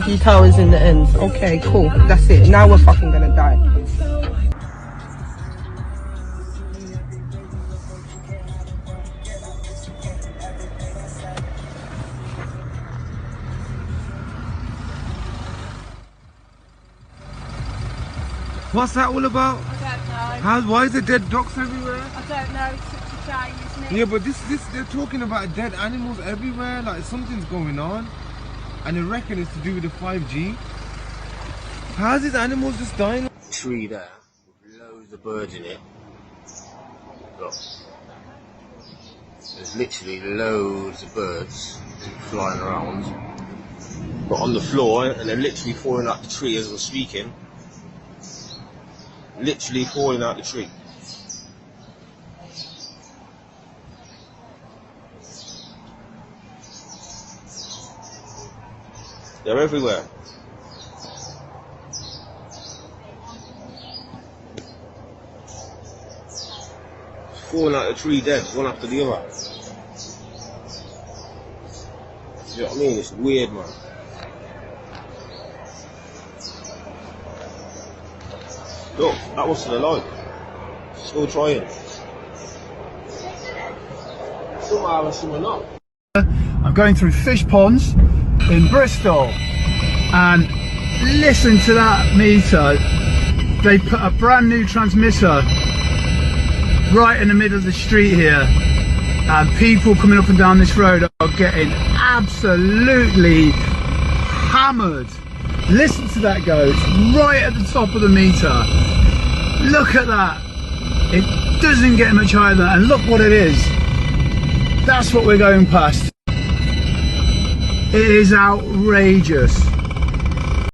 Few towers in the end. Okay, cool. That's it. Now we're fucking gonna die. What's that all about? I don't know. Why is there dead dogs everywhere? I don't know. It's such a shame, isn't it? Yeah, but this they're talking about dead animals everywhere. Like something's going on, and they reckon it's to do with the 5G. How's these animals just dying? Tree there with loads of birds in it. Look, there's literally loads of birds flying around, but on the floor, and they're literally falling out the tree as we're speaking. Literally falling out the tree. They're everywhere. Falling out the tree dead, one after the other. You know what I mean? It's weird, man. Look, that was still alive. Still trying. Somehow or somehow not. I'm going through fish ponds in Bristol, and listen to that meter. They put a brand new transmitter right in the middle of the street here, and people coming up and down this road are getting absolutely hammered. Listen to that go, it's right at the top of the meter. Look at that. It doesn't get much higher than that, and look what it is. That's what we're going past. It is outrageous.